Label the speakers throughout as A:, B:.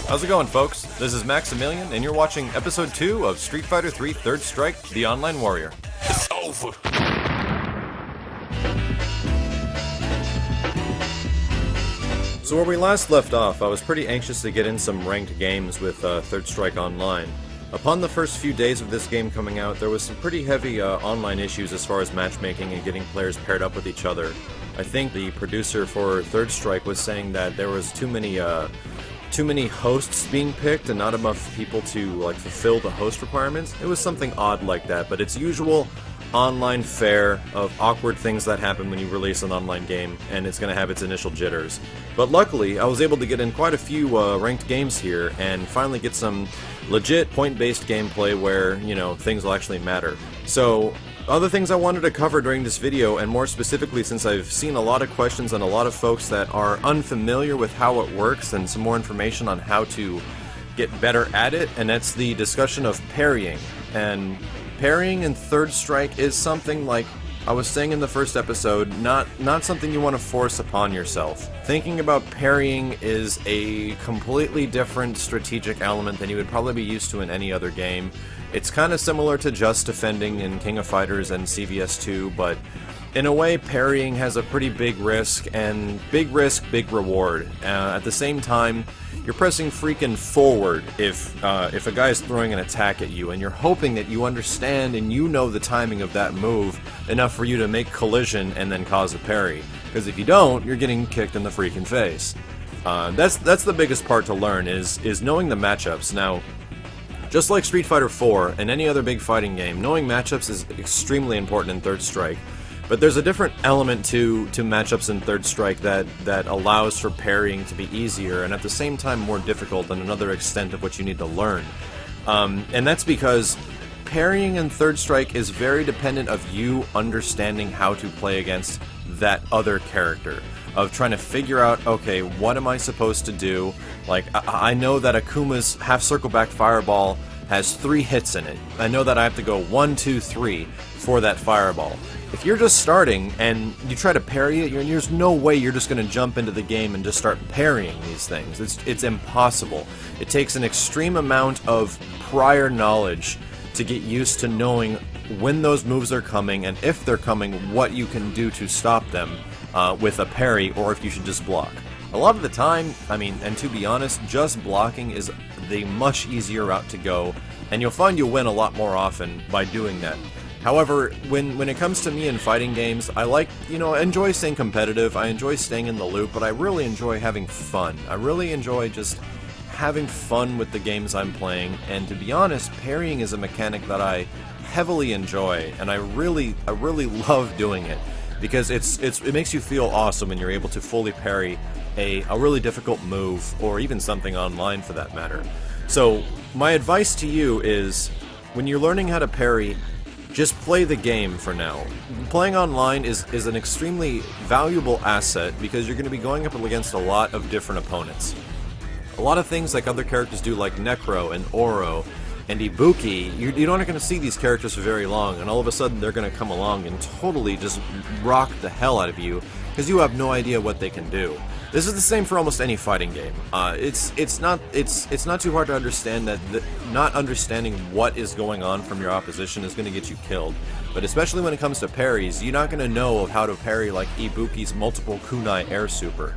A: How's it going, folks? This is Maximilian, and you're watching Episode 2 of Street Fighter 3 Third Strike, The Online Warrior.
B: It's over.
A: So where we last left off, I was pretty anxious to get in some ranked games with Third Strike Online. Upon the first few days of this game coming out, there was some pretty heavy online issues as far as matchmaking and getting players paired up with each other. I think the producer for Third Strike was saying that there was too many hosts being picked and not enough people to fulfill the host requirements. It was something odd like that, but it's usual online fare of awkward things that happen when you release an online game, and it's going to have its initial jitters. But luckily, I was able to get in quite a few ranked games here and finally get some legit point-based gameplay where, things will actually matter. So, other things I wanted to cover during this video, and more specifically since I've seen a lot of questions and a lot of folks that are unfamiliar with how it works, and some more information on how to get better at it, and that's the discussion of parrying. And parrying in Third Strike is something, like I was saying in the first episode, not something you want to force upon yourself. Thinking about parrying is a completely different strategic element than you would probably be used to in any other game. It's kind of similar to just defending in King of Fighters and CVS 2, but in a way, parrying has a pretty big risk, and big risk, big reward. At the same time, you're pressing freaking forward if a guy's throwing an attack at you, and you're hoping that you understand and you know the timing of that move enough for you to make collision and then cause a parry. Because if you don't, you're getting kicked in the freaking face. That's the biggest part to learn, is knowing the matchups. Now, just like Street Fighter 4 and any other big fighting game, knowing matchups is extremely important in Third Strike. But there's a different element to matchups in Third Strike that allows for parrying to be easier and at the same time more difficult than another extent of what you need to learn. And that's because parrying in Third Strike is very dependent of you understanding how to play against that other character. Of trying to figure out, okay, what am I supposed to do? Like, I know that Akuma's half circle back fireball has 3 hits in it. I know that I have to go 1, 2, 3 for that fireball. If you're just starting and you try to parry it, there's no way you're just going to jump into the game and just start parrying these things. It's impossible. It takes an extreme amount of prior knowledge to get used to knowing when those moves are coming, and if they're coming, what you can do to stop them with a parry, or if you should just block. A lot of the time, and to be honest, just blocking is the much easier route to go, and you'll find you'll win a lot more often by doing that. However, when it comes to me in fighting games, I I enjoy staying competitive, I enjoy staying in the loop, but I really enjoy having fun. I really enjoy just having fun with the games I'm playing, and to be honest, parrying is a mechanic that I heavily enjoy, and I really love doing it, because it makes you feel awesome when you're able to fully parry a really difficult move, or even something online for that matter. So, my advice to you is, when you're learning how to parry, just play the game for now. Playing online is an extremely valuable asset because you're going to be going up against a lot of different opponents. A lot of things like other characters do, like Necro and Oro and Ibuki, you're not going to see these characters for very long, and all of a sudden they're going to come along and totally just rock the hell out of you because you have no idea what they can do. This is the same for almost any fighting game. It's not too hard to understand that not understanding what is going on from your opposition is going to get you killed. But especially when it comes to parries, you're not going to know of how to parry like Ibuki's multiple kunai air super.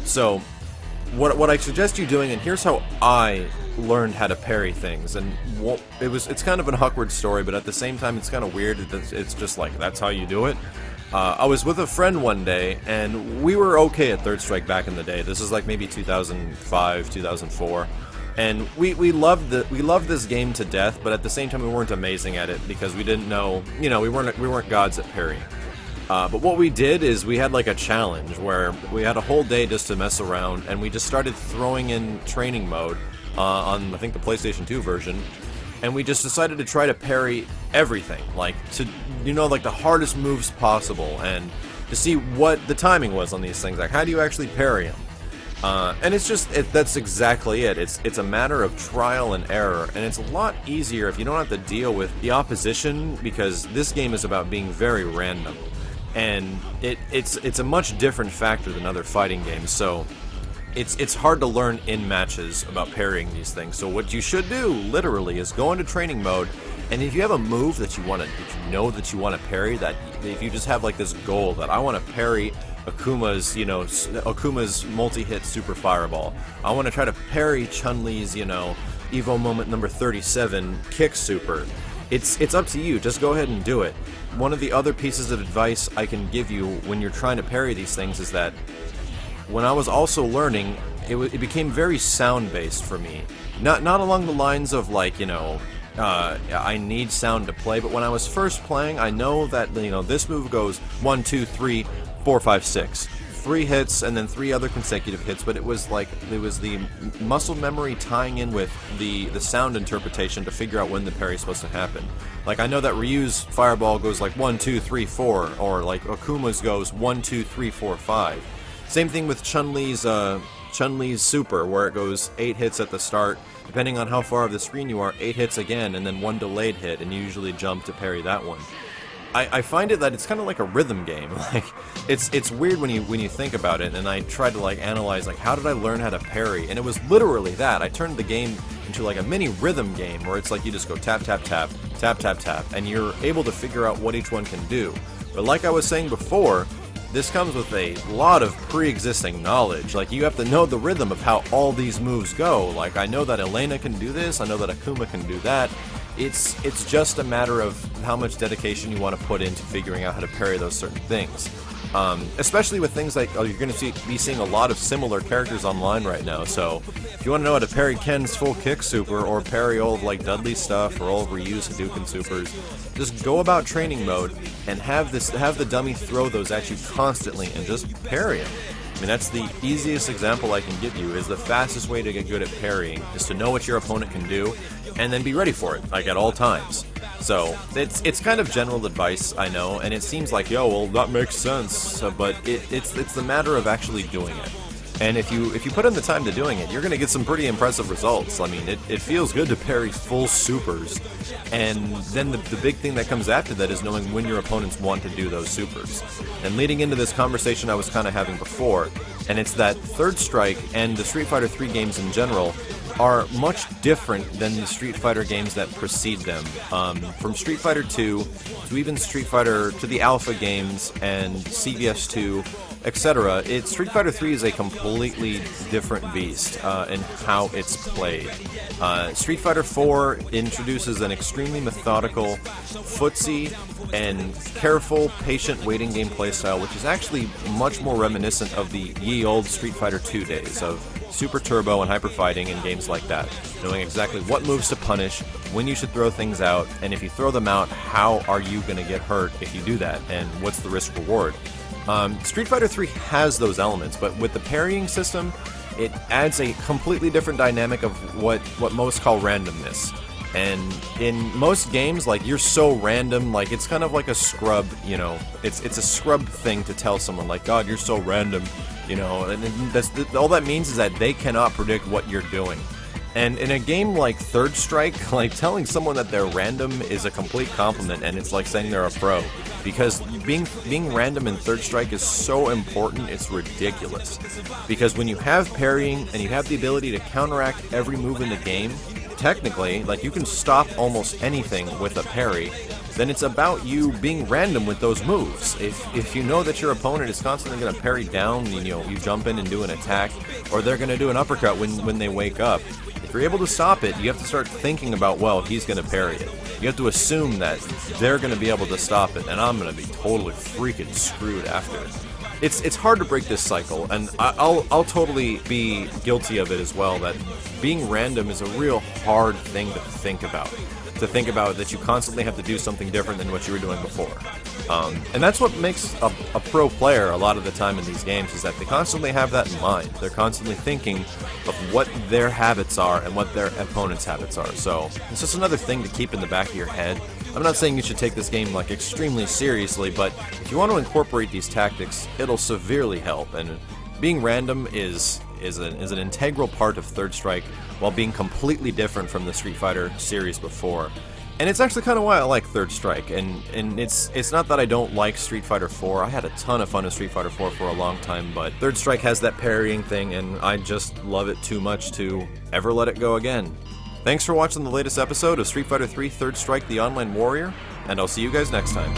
A: So, what I suggest you doing, and here's how I learned how to parry things, and it's kind of an awkward story, but at the same time it's kind of weird. It's just like, that's how you do it. I was with a friend one day, and we were okay at Third Strike back in the day. This is like maybe 2005, 2004, and we loved this game to death. But at the same time, we weren't amazing at it because we didn't know, we weren't gods at parrying. But what we did is we had like a challenge where we had a whole day just to mess around, and we just started throwing in training mode on, I think, the PlayStation 2 version. And we just decided to try to parry everything, like the hardest moves possible, and to see what the timing was on these things. Like, how do you actually parry them? And that's exactly it. It's a matter of trial and error, and it's a lot easier if you don't have to deal with the opposition, because this game is about being very random. And it's a much different factor than other fighting games. So it's hard to learn in matches about parrying these things. So what you should do, literally, is go into training mode, and if you have a move that you want to, that you want to parry, that if you just have like this goal that I want to parry Akuma's, Akuma's multi-hit super fireball, I want to try to parry Chun-Li's, Evo moment number 37 kick super. It's up to you. Just go ahead and do it. One of the other pieces of advice I can give you when you're trying to parry these things is that when I was also learning, it became very sound-based for me. Not along the lines of like, I need sound to play, but when I was first playing, I know that, this move goes 1, 2, 3, 4, 5, 6. 3 hits and then 3 other consecutive hits, but it was the muscle memory tying in with the sound interpretation to figure out when the parry is supposed to happen. Like, I know that Ryu's fireball goes like 1, 2, 3, 4, or like Akuma's goes 1, 2, 3, 4, 5. Same thing with Chun-Li's super, where it goes 8 hits at the start. Depending on how far of the screen you are, 8 hits again, and then 1 delayed hit, and you usually jump to parry that one. I find it that it's kind of like a rhythm game. Like, it's weird when you think about it, and I tried to like analyze like how did I learn how to parry, and it was literally that. I turned the game into like a mini rhythm game where it's like you just go tap tap tap tap tap tap, and you're able to figure out what each one can do. But like I was saying before, this comes with a lot of pre-existing knowledge. Like, you have to know the rhythm of how all these moves go. Like, I know that Elena can do this, I know that Akuma can do that. It's just a matter of how much dedication you want to put into figuring out how to parry those certain things. Especially with things like, you're going to be seeing a lot of similar characters online right now, so if you want to know how to parry Ken's full kick super, or parry all of like Dudley's stuff, or all of Ryu's Hadouken supers, just go about training mode and have the dummy throw those at you constantly and just parry them. I mean, that's the easiest example I can give you, is the fastest way to get good at parrying is to know what your opponent can do, and then be ready for it, like at all times. So, it's kind of general advice, I know, and it seems like, yo, well, that makes sense, but it's the matter of actually doing it. And if you put in the time to doing it, you're going to get some pretty impressive results. I mean, it feels good to parry full supers, and then the big thing that comes after that is knowing when your opponents want to do those supers. And leading into this conversation I was kind of having before, and it's that Third Strike and the Street Fighter 3 games in general are much different than the Street Fighter games that precede them. From Street Fighter 2 to even Street Fighter to the Alpha games and CVS 2, etc. Street Fighter 3 is a completely different beast in how it's played. Street Fighter 4 introduces an extremely methodical, footsie, and careful, patient waiting game playstyle, which is actually much more reminiscent of the ye old Street Fighter 2 days of Super Turbo and Hyper Fighting and games like that, knowing exactly what moves to punish, when you should throw things out, and if you throw them out, how are you going to get hurt if you do that, and what's the risk reward. Street Fighter 3 has those elements, but with the parrying system, it adds a completely different dynamic of what most call randomness. And in most games, like, you're so random, like, it's kind of like a scrub, it's a scrub thing to tell someone, like, God, you're so random, and all that means is that they cannot predict what you're doing. And in a game like Third Strike, like, telling someone that they're random is a complete compliment, and it's like saying they're a pro. Because being random in Third Strike is so important, it's ridiculous. Because when you have parrying, and you have the ability to counteract every move in the game, technically, like, you can stop almost anything with a parry, then it's about you being random with those moves. If you know that your opponent is constantly going to parry down, you jump in and do an attack, or they're going to do an uppercut when they wake up, if you're able to stop it, you have to start thinking about, well, he's going to parry it. You have to assume that they're going to be able to stop it, and I'm going to be totally freaking screwed after it. It's hard to break this cycle, and I'll totally be guilty of it as well, that being random is a real hard thing to think about. To think about that you constantly have to do something different than what you were doing before. And that's what makes a pro player a lot of the time in these games, is that they constantly have that in mind. They're constantly thinking of what their habits are and what their opponent's habits are. So it's just another thing to keep in the back of your head. I'm not saying you should take this game like extremely seriously, but if you want to incorporate these tactics, it'll severely help. And being random is an integral part of Third Strike, while being completely different from the Street Fighter series before. And it's actually kind of why I like Third Strike, and it's not that I don't like Street Fighter 4. I had a ton of fun in Street Fighter 4 for a long time, but Third Strike has that parrying thing, and I just love it too much to ever let it go again. Thanks for watching the latest episode of Street Fighter 3 Third Strike: The Online Warrior, and I'll see you guys next time.